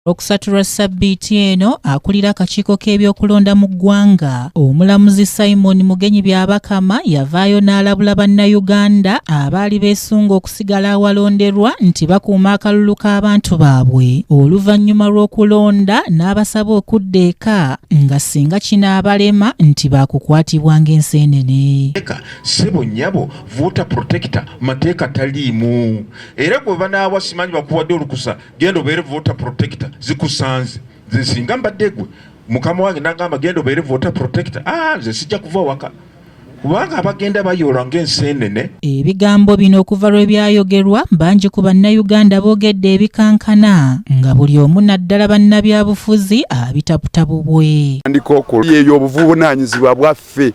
Okusaturwa sabbiiti eno akulira akakiiko k'ebyokulonda mu ggwanga omulamuzi Simon Mugenyi Byabakama yavaayo n'alabula bannayuganda abaali beesunga okusigala awalonderwa nti bakuuma akalulu k'abantu baabwe oluvannyuma lw'okulonda n'abasaba okudda eka nga singa kinaabalema nti baakukwatibwa ng'enseenene. Ssebo nnyabo voter protector mateeka taliimu era gwe banaawa simanyi bakuwadde olukusa genda obeere voter protector zikusanze nze singa mbadde gwe mukama wange nagamba genda obeere voter protector nze sijja kuva waka kubanga abagenda bayoola ng'enseenene. Ebigambo bino okuva lwe byayogerwa bangi ku bannayuganda boogedde ebikankana nga buli omu naddala bannabyabufuzi abitaputabu bwe. Yeeyo obuvunaanyizibwa bwaffe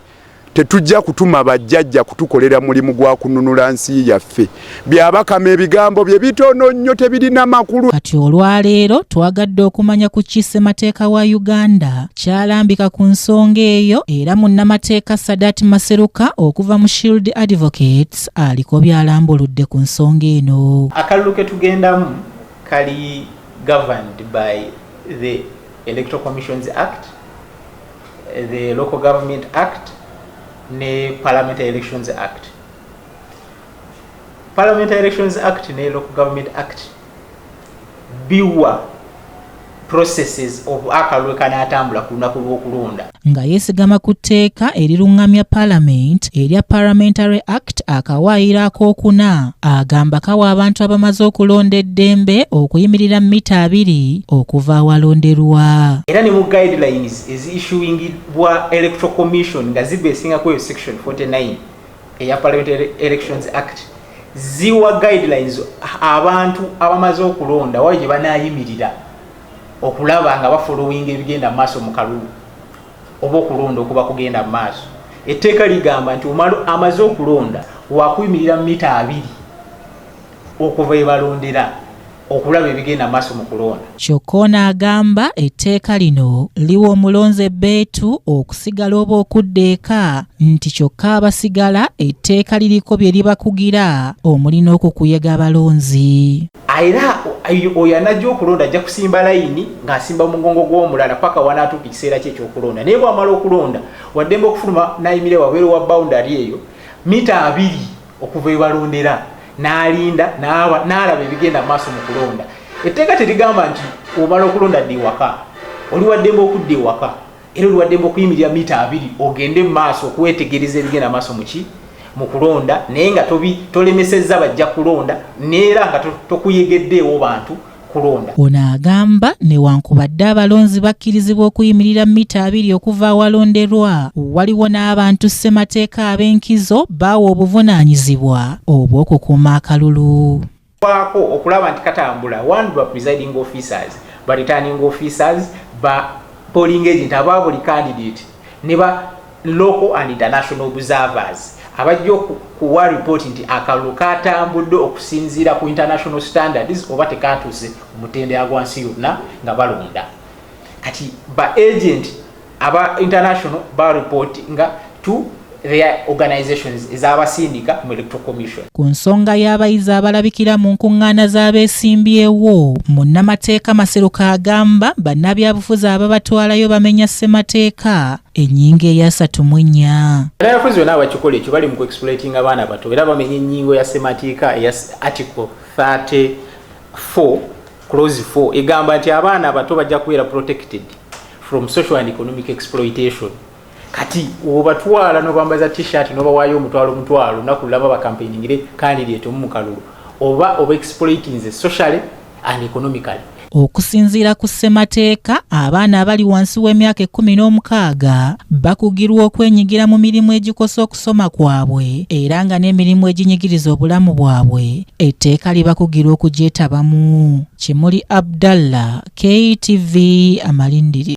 tetujja kutuma bajjajja kutukolera mulimu gwa kununula nsi yaffe. Byabakama ebigambo bye bitono nnyo tebirina makulu. Kati olwaleero twagadde okumanya ku Ssemateeka wa Uganda kyalambika ku nsonga eyo era munnamateeka Sadat Maseruka okuva mu Shield Advocates aliko byalambuludde ku nsonga eno. Akalulu ke tugendamu kali governed by the Electoral Commissions Act, the Local Government Act ne Parliamentary Elections Act. Parliamentary Elections Act ne Local Government Act biwa processes of akalulu kanaatambula ku lunaku lw'okulonda nga yeesigama ku tteeka eriruŋŋamya Parliament erya Parliamentary Act akawaayiro akookuna agamba kawa abantu abamaze okulonda eddembe okuyimirira mita 2 okuva awalonderwa. Era ne mu guidelines ezissuingibwa Electoral Commission nga zibeesinga ku section 49 eya Parliamentary Elections Act ziwa guidelines abantu abamaze okulonda waje banaayimirira okulaba nga bafollowinga ebigenda mu maaso mu kalulu oba okulonda okuba kugenda mu maaso. Etteeka ligamba nti amaze okulonda wakuyimirira mita 2 okuva ebalondera okulaba ebigenda mu maaso mu kulonda. Kyokka ono agamba etteeka lino liwa omulonzi ebbeetu okusigala oba okudda eka nti kyokka abasigala etteeka liriko bye libakugira omulina okukuyega abalonzi. Era oyo anajja okulonda ajja kusimba layini ng'asimba mugongo gw'omulala paka wanaatuuka ekiseera kye ekyokulonda. Naye bw'amala okulonda waddembe okufuluma n'ayimira wabweru wa boundary eyo mita 2 okuva ebalondera n'alinda n'alaba ebigenda mu maaso mu kulonda. Etteeka terigamba nti omala okulonda dda ewaka, oli waddembe okudda ewaka era oli waddembe okuyimirira mita 2 ogende mu maaso okwetegereza ebigenda mu maaso mu kulonda naye nga tolemesezza bajja kulonda neera nga tokuyegeddeewo bantu kulonda. Ono agamba newankubadde abalonzi bakkirizibwa okuyimirira mita 2 okuva awalonderwa waliwo n'abantu ssemateeka ab'enkizo baawa obuvunaanyizibwa obw'okukuuma akalulu. Kwako okulaba nti katambula one ba presiding officers ba returning officers ba polling agent aba buli candidate ne ba local and international observers abajja kuwa report nti akalulu katambudde okusinziira ku international standards oba tekatuuse omutende agwansi yonna nga balonda. Kati ba agent aba international ba report nga to their organizations ez'abasindika mu Electoral Commission. Ku nsonga y'abayizi abalabikira mu nkuŋŋaana z'abeesimbyewo munnamateeka Maseruka agamba bannabyabufuzi ababatwalayo bamenya ssemateeka ennyingo eya 34. Bannabyabufuzi bonna abakikola ekyo bali mu ku-exploiting abaana bato era bamenya ennyingo ya ssemateeka eya article 34 clause 4 egamba nti abaana abato bajja kubeera protected from social and economic exploitation. Kati obatwala n'obambaza t-shirt n'obawaayo omutwalo lunaku lulaba bakampeiningire candidate mu kalulu oba exploiting socially and economically. Okusinziira ku ssemateeka abaana abali wansi w'emyaka 16 bakugirwa okwenyigira mu mirimu egikosa okusoma kwabwe era nga n'emirimu eginyigiriza obulamu bwabwe etteeka libakugirwa okugyetabamu. Kimuli Abdallah, KTV Amalindiri.